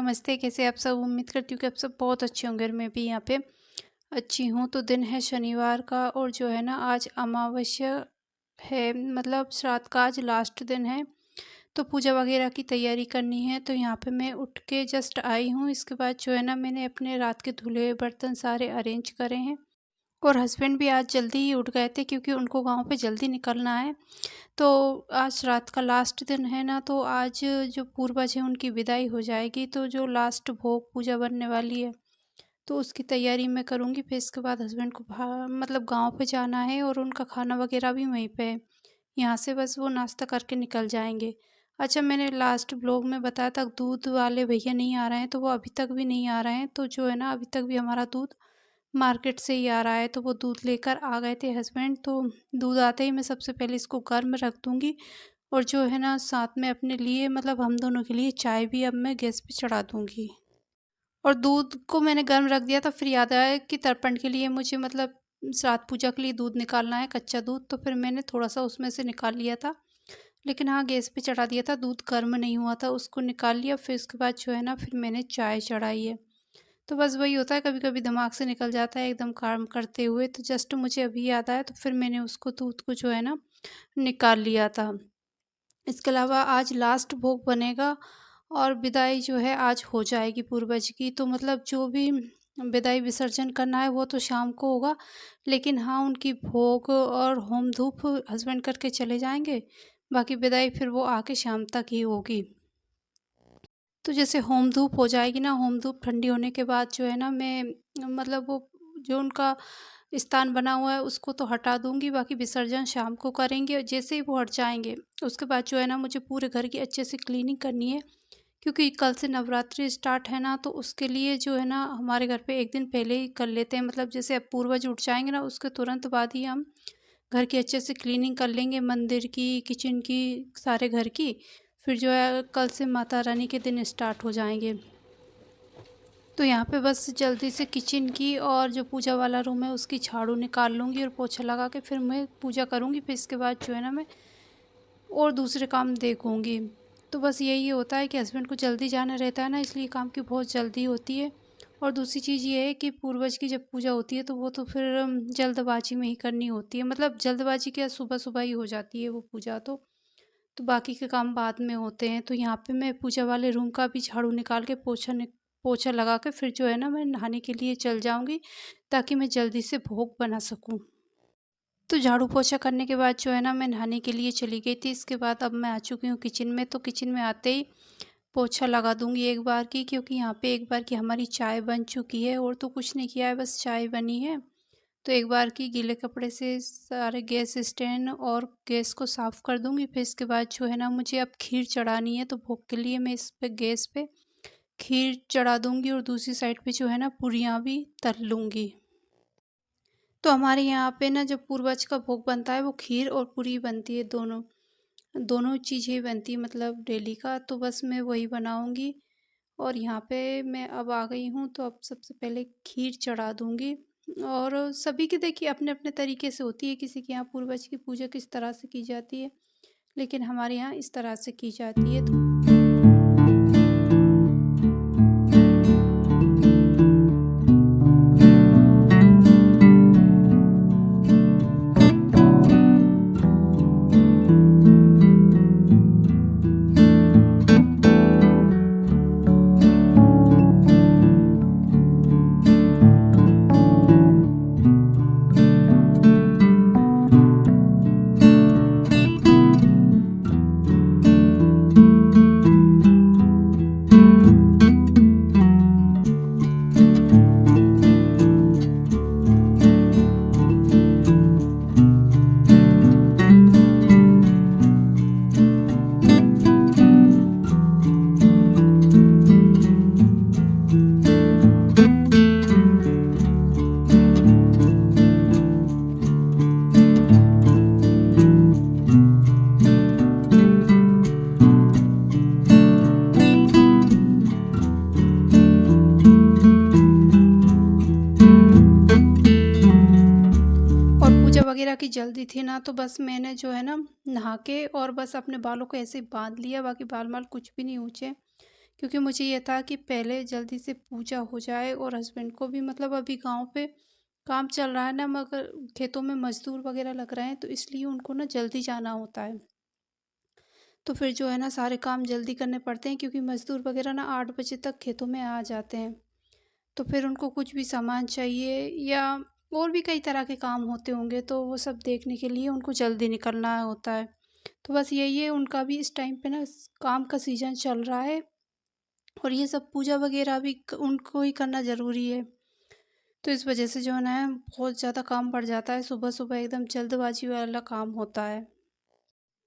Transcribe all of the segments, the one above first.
नमस्ते, कैसे आप सब? उम्मीद करती हूँ कि आप सब बहुत अच्छे होंगे और मैं भी यहाँ पे अच्छी हूँ। तो दिन है शनिवार का और जो है ना आज अमावस्या है, मतलब श्राद्ध का आज लास्ट दिन है। तो पूजा वगैरह की तैयारी करनी है, तो यहाँ पे मैं उठ के जस्ट आई हूँ। इसके बाद जो है ना मैंने अपने रात के धुले हुए बर्तन सारे अरेंज करे हैं और हस्बैंड भी आज जल्दी ही उठ गए थे क्योंकि उनको गाँव पे जल्दी निकलना है। तो आज रात का लास्ट दिन है ना, तो आज जो पूर्वज हैं उनकी विदाई हो जाएगी, तो जो लास्ट भोग पूजा बनने वाली है तो उसकी तैयारी मैं करूँगी। फिर इसके बाद हस्बैंड को मतलब गांव पे जाना है और उनका खाना वगैरह भी वहीं पे है। यहाँ से बस वो नाश्ता करके निकल जाएंगे। अच्छा, मैंने लास्ट ब्लॉग में बताया था दूध वाले भैया नहीं आ रहे हैं, तो वो अभी तक भी नहीं आ रहे हैं। तो जो है ना अभी तक भी हमारा दूध मार्केट से ही आ रहा है, तो वो दूध लेकर आ गए थे हस्बैंड। तो दूध आते ही मैं सबसे पहले इसको गर्म रख दूँगी और जो है ना साथ में अपने लिए, मतलब हम दोनों के लिए चाय भी अब मैं गैस पे चढ़ा दूँगी। और दूध को मैंने गर्म रख दिया था, फिर याद आया कि तर्पण के लिए मुझे, मतलब श्राद्ध पूजा के लिए दूध निकालना है, कच्चा दूध। तो फिर मैंने थोड़ा-सा उसमें से निकाल लिया था। लेकिन हाँ, गैस पे चढ़ा दिया था, दूध गर्म नहीं हुआ था, उसको निकाल लिया। फिर उसके बाद जो है ना फिर मैंने चाय चढ़ाई है। तो बस वही होता है, कभी-कभी दिमाग से निकल जाता है एकदम काम करते हुए। तो जस्ट मुझे अभी याद आया, तो फिर मैंने उसको दूध को जो है ना निकाल लिया था। इसके अलावा आज लास्ट भोग बनेगा और विदाई जो है आज हो जाएगी पूर्वज की। तो मतलब जो भी विदाई विसर्जन करना है वो तो शाम को होगा, लेकिन हाँ उनकी भोग और होम धूप हस्बैंड करके चले जाएंगे। बाकी विदाई फिर वो आके शाम तक ही होगी। तो जैसे होम धूप हो जाएगी ना, होम धूप ठंडी होने के बाद जो है ना मैं, मतलब वो जो उनका स्थान बना हुआ है उसको तो हटा दूंगी, बाकी विसर्जन शाम को करेंगे। और जैसे ही वो हट जाएंगे उसके बाद जो है ना मुझे पूरे घर की अच्छे से क्लीनिंग करनी है, क्योंकि कल से नवरात्रि स्टार्ट है ना। तो उसके लिए जो है ना हमारे घर पे एक दिन पहले ही कर लेते हैं, मतलब जैसे अब पूर्वज उठ जाएंगे ना उसके तुरंत बाद ही हम घर की अच्छे से क्लीनिंग कर लेंगे, मंदिर की, किचन की, सारे घर की। फिर जो है कल से माता रानी के दिन स्टार्ट हो जाएंगे। तो यहाँ पे बस जल्दी से किचन की और जो पूजा वाला रूम है उसकी झाड़ू निकाल लूँगी और पोछा लगा के फिर मैं पूजा करूँगी। फिर इसके बाद जो है ना मैं और दूसरे काम देखूँगी। तो बस यही होता है कि हस्बैंड को जल्दी जाना रहता है ना, इसलिए काम की बहुत जल्दी होती है। और दूसरी चीज़ ये है कि पूर्वज की जब पूजा होती है तो वो तो फिर जल्दबाजी में ही करनी होती है, मतलब जल्दबाजी क्या, सुबह सुबह ही हो जाती है वो पूजा। तो बाकी के काम बाद में होते हैं। तो यहाँ पे मैं पूजा वाले रूम का भी झाड़ू निकाल के पोछा लगा के फिर जो है ना मैं नहाने के लिए चल जाऊँगी, ताकि मैं जल्दी से भोग बना सकूँ। तो झाड़ू पोछा करने के बाद जो है ना मैं नहाने के लिए चली गई थी। इसके बाद अब मैं आ चुकी हूँ किचन में। तो किचन में आते ही पोछा लगा दूँगी एक बार की, क्योंकि यहाँ पे एक बार की हमारी चाय बन चुकी है और तो कुछ नहीं किया है, बस चाय बनी है। तो एक बार की गीले कपड़े से सारे गैस स्टैंड और गैस को साफ़ कर दूँगी। फिर इसके बाद जो है ना मुझे अब खीर चढ़ानी है, तो भोग के लिए मैं इस पे गैस पे खीर चढ़ा दूँगी और दूसरी साइड पे जो है ना पूरियाँ भी तल लूँगी। तो हमारे यहाँ पे ना जब पूर्वज का भोग बनता है वो खीर और पूरी बनती है, दोनों दोनों चीज़ें बनती है, मतलब डेली का। तो बस मैं वही बनाऊँगी। और यहाँ पे मैं अब आ गई हूँ, तो अब सबसे पहले खीर चढ़ा दूँगी। और सभी की देखिए अपने अपने तरीके से होती है, किसी के यहाँ पूर्वज की पूजा किस तरह से की जाती है, लेकिन हमारे यहाँ इस तरह से की जाती है। तो और पूजा वगैरह की जल्दी थी ना, तो बस मैंने जो है ना नहा के और बस अपने बालों को ऐसे ही बांध लिया, बाकी बाल कुछ भी नहीं ऊँचे, क्योंकि मुझे ये था कि पहले जल्दी से पूजा हो जाए और हस्बैंड को भी मतलब अभी गाँव पे काम चल रहा है ना, मगर खेतों में मज़दूर वग़ैरह लग रहे हैं, तो इसलिए उनको ना जल्दी जाना होता है। तो फिर जो है ना सारे काम जल्दी करने पड़ते हैं, क्योंकि मज़दूर वग़ैरह ना 8 बजे तक खेतों में आ जाते हैं। तो फिर उनको कुछ भी सामान चाहिए या और भी कई तरह के काम होते होंगे, तो वो सब देखने के लिए उनको जल्दी निकलना होता है। तो बस यही है, उनका भी इस टाइम पे ना काम का सीज़न चल रहा है और ये सब पूजा वग़ैरह भी उनको ही करना ज़रूरी है। तो इस वजह से जो है ना बहुत ज़्यादा काम बढ़ जाता है, सुबह-सुबह एकदम जल्दबाजी वाला काम होता है।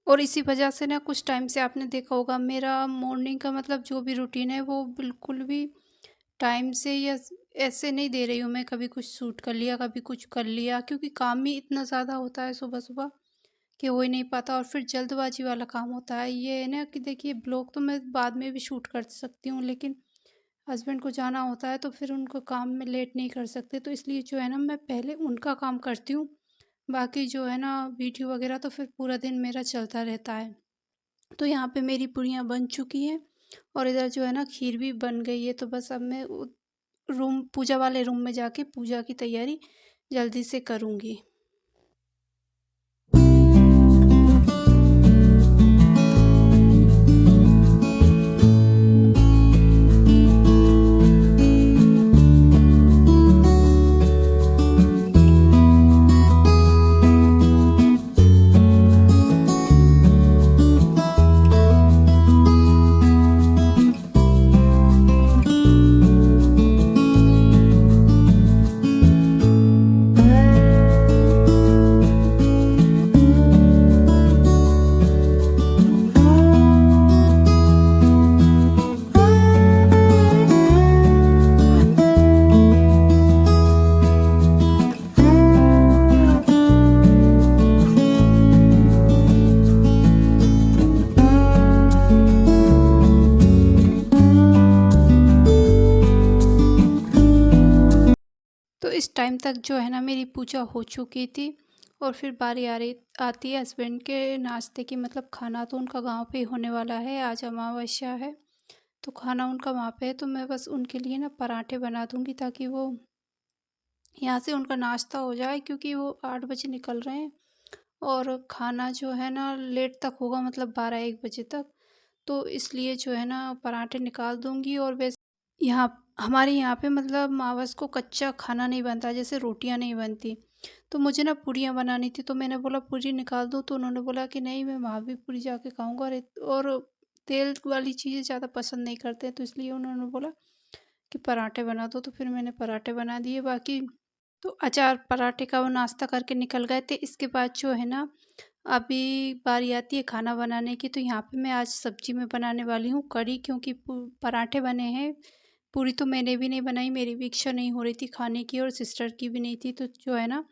और इसी वजह से ना कुछ टाइम से आपने देखा होगा, मेरा मॉर्निंग का मतलब जो भी रूटीन है वो बिल्कुल भी टाइम से या ऐसे नहीं दे रही हूँ मैं, कभी कुछ शूट कर लिया, कभी कुछ कर लिया, क्योंकि काम ही इतना ज़्यादा होता है सुबह-सुबह कि हो ही नहीं पाता और फिर जल्दबाजी वाला काम होता है। ये है ना कि देखिए ब्लॉग तो मैं बाद में भी शूट कर सकती हूँ, लेकिन हस्बैंड को जाना होता है तो फिर उनको काम में लेट नहीं कर सकते, तो इसलिए जो है ना मैं पहले उनका काम करती हूँ। बाकी जो है ना वीडियो वगैरह तो फिर पूरा दिन मेरा चलता रहता है। तो यहाँ पे मेरी पूड़ियाँ बन चुकी हैं और इधर जो है ना खीर भी बन गई है, तो बस अब मैं रूम पूजा वाले रूम में जाके पूजा की तैयारी जल्दी से करूँगी। तो इस टाइम तक जो है ना मेरी पूजा हो चुकी थी और फिर बारी आ रही आती है हस्बैंड के नाश्ते की, मतलब खाना तो उनका गांव पे ही होने वाला है, आज अमावस्या है। तो खाना उनका वहाँ पे है, तो मैं बस उनके लिए ना पराठे बना दूंगी ताकि वो यहाँ से उनका नाश्ता हो जाए, क्योंकि वो 8 बजे निकल रहे हैं और खाना जो है ना लेट तक होगा, मतलब 12-1 बजे तक। तो इसलिए जो है ना पराठे निकाल दूंगी। और वैसे यहाँ हमारे यहाँ पे मतलब मावस को कच्चा खाना नहीं बनता, जैसे रोटियाँ नहीं बनती। तो मुझे ना पूड़ियाँ बनानी थी, तो मैंने बोला पूड़ी निकाल दूँ, तो उन्होंने बोला कि नहीं, मैं वहाँ भी पूड़ी जाके खाऊंगा और तेल वाली चीज़ें ज़्यादा पसंद नहीं करते, तो इसलिए उन्होंने बोला कि पराठे बना दो, तो फिर मैंने पराठे बना दिए। बाकी तो अचार पराठे का वो नाश्ता करके निकल गए थे। इसके बाद जो है ना अभी बारी आती है खाना बनाने की, तो यहाँ पे मैं आज सब्जी में बनाने वाली हूँ कढ़ी, क्योंकि पराठे बने हैं। पूरी तो मैंने भी नहीं बनाई, मेरी भी इच्छा नहीं हो रही थी खाने की और सिस्टर की भी नहीं थी, तो जो है ना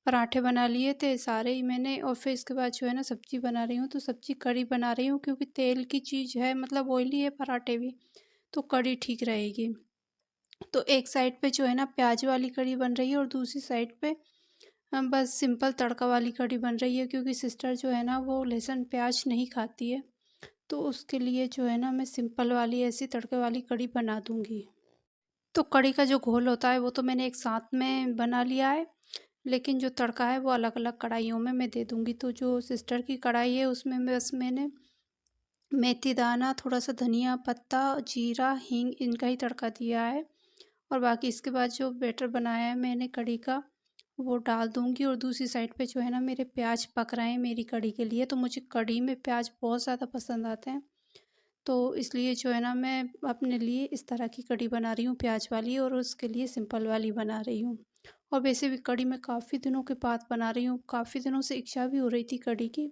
पराठे बना लिए थे सारे ही मैंने। और फिर इसके बाद जो है ना सब्जी बना रही हूँ, तो सब्जी कढ़ी बना रही हूँ, क्योंकि तेल की चीज़ है, मतलब ऑयली है पराठे भी, तो कढ़ी ठीक रहेगी। तो एक साइड पे जो है ना प्याज वाली कढ़ी बन रही है और दूसरी साइड पे बस सिंपल तड़का वाली कढ़ी बन रही है, क्योंकि सिस्टर जो है ना वो लहसुन प्याज नहीं खाती है, तो उसके लिए जो है ना मैं सिंपल वाली ऐसी तड़के वाली कढ़ी बना दूंगी। तो कढ़ी का जो घोल होता है वो तो मैंने एक साथ में बना लिया है, लेकिन जो तड़का है वो अलग अलग कढ़ाइयों में मैं दे दूंगी। तो जो सिस्टर की कढ़ाई है उसमें बस मैंने मेथी दाना, थोड़ा सा धनिया पत्ता, जीरा, हींग, इनका ही तड़का दिया है। और बाकी इसके बाद जो बैटर बनाया है मैंने कढ़ी का, वो डाल दूँगी। और दूसरी साइड पे जो है ना मेरे प्याज पक रहे हैं मेरी कढ़ी के लिए, तो मुझे कढ़ी में प्याज बहुत ज़्यादा पसंद आते हैं। तो इसलिए जो है ना मैं अपने लिए इस तरह की कढ़ी बना रही हूँ प्याज वाली, और उसके लिए सिंपल वाली बना रही हूँ। और वैसे भी कढ़ी मैं काफ़ी दिनों के बाद बना रही हूँ, काफ़ी दिनों से इच्छा भी हो रही थी कढ़ी की,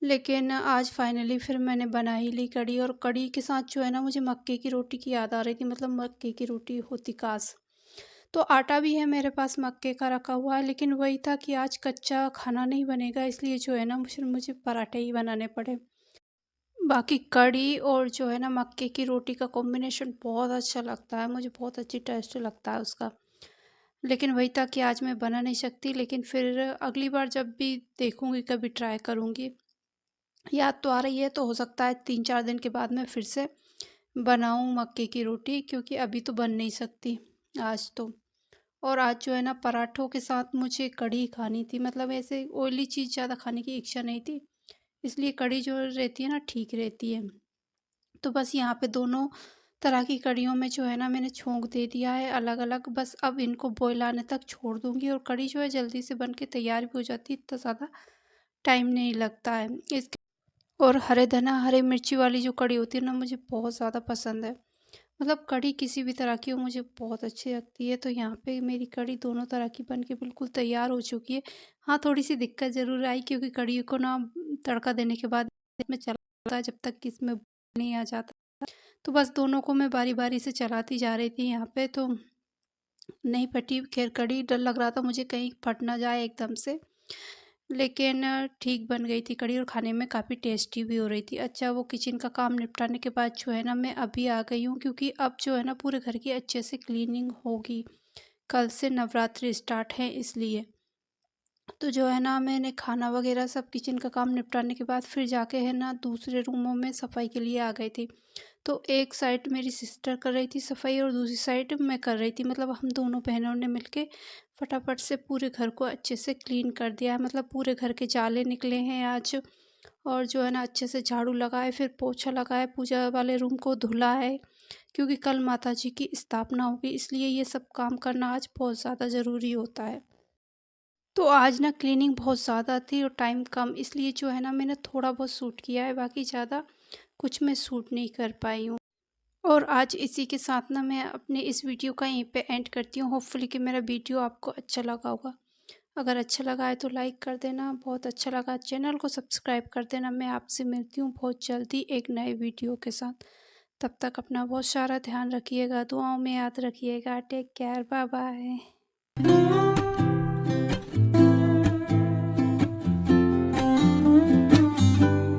लेकिन आज फाइनली फिर मैंने बना ही ली कढ़ी। और कढ़ी के साथ जो है ना मुझे मक्के की रोटी की याद आ रही थी, मतलब मक्के की रोटी होती काश। तो आटा भी है मेरे पास मक्के का रखा हुआ है, लेकिन वही था कि आज कच्चा खाना नहीं बनेगा, इसलिए जो है ना मुझे मुझे पराठे ही बनाने पड़े। बाकी कढ़ी और जो है ना मक्के की रोटी का कॉम्बिनेशन बहुत अच्छा लगता है, मुझे बहुत अच्छी टेस्ट लगता है उसका। लेकिन वही था कि आज मैं बना नहीं सकती, लेकिन फिर अगली बार जब भी देखूंगी कभी ट्राई करूंगी। याद तो आ रही है, तो हो सकता है 3-4 दिन के बाद मैं फिर से बनाऊँ मक्के की रोटी, क्योंकि अभी तो बन नहीं सकती आज तो। और आज जो है ना पराठों के साथ मुझे कढ़ी खानी थी, मतलब ऐसे ऑयली चीज़ ज़्यादा खाने की इच्छा नहीं थी, इसलिए कढ़ी जो रहती है ना ठीक रहती है। तो बस यहाँ पे दोनों तरह की कढ़ियों में जो है ना मैंने छोंक दे दिया है अलग-अलग, बस अब इनको बॉयल आने तक छोड़ दूँगी और कढ़ी जो है जल्दी से बन के तैयार भी हो जाती है, इतना ज़्यादा टाइम नहीं लगता है। इसके और हरे धना, हरी मिर्ची वाली जो कढ़ी होती है ना मुझे बहुत ज़्यादा पसंद है। मतलब कढ़ी किसी भी तरह की हो मुझे बहुत अच्छी लगती है। तो यहाँ पे मेरी कढ़ी दोनों तरह की बन के बिल्कुल तैयार हो चुकी है। हाँ, थोड़ी-सी दिक्कत ज़रूर आई, क्योंकि कढ़ी को ना तड़का देने के बाद इसमें चलाता है जब तक कि इसमें नहीं आ जाता। तो बस दोनों को मैं बारी-बारी से चलाती जा रही थी यहाँ पे, तो नहीं फटी खैर कढ़ी। डर लग रहा था मुझे कहीं फट ना जाए एकदम से। लेकिन ठीक बन गई थी कढ़ी और खाने में काफ़ी टेस्टी भी हो रही थी। अच्छा, वो किचन का काम निपटाने के बाद जो है ना मैं अभी आ गई हूँ, क्योंकि अब जो है ना पूरे घर की अच्छे से क्लीनिंग होगी। कल से नवरात्रि स्टार्ट है इसलिए। तो जो है ना मैंने खाना वगैरह सब किचन का काम निपटाने के बाद फिर जाके है ना दूसरे रूमों में सफाई के लिए आ गई थी। तो एक साइड मेरी सिस्टर कर रही थी सफाई और दूसरी साइड मैं कर रही थी, मतलब हम दोनों बहनों ने मिलके फटाफट से पूरे घर को अच्छे से क्लीन कर दिया है। मतलब पूरे घर के जाले निकले हैं आज, और जो है ना अच्छे से झाड़ू लगाए, फिर पोछा लगाए, पूजा वाले रूम को धुला है, क्योंकि कल माता जी की स्थापना होगी, इसलिए ये सब काम करना आज बहुत ज़्यादा ज़रूरी होता है। तो आज ना क्लीनिंग बहुत ज़्यादा थी और टाइम कम, इसलिए जो है ना मैंने थोड़ा बहुत शूट किया है, बाकी ज़्यादा कुछ मैं शूट नहीं कर पाई हूँ। और आज इसी के साथ ना मैं अपने इस वीडियो का यहीं पे एंड करती हूँ। होपफुली कि मेरा वीडियो आपको अच्छा लगा होगा। अगर अच्छा लगा है तो लाइक कर देना, बहुत अच्छा लगा चैनल को सब्सक्राइब कर देना। मैं आपसे मिलती हूँ बहुत जल्दी एक नए वीडियो के साथ। तब तक अपना बहुत सारा ध्यान रखिएगा, दुआओं में याद रखिएगा। Take care, bye bye.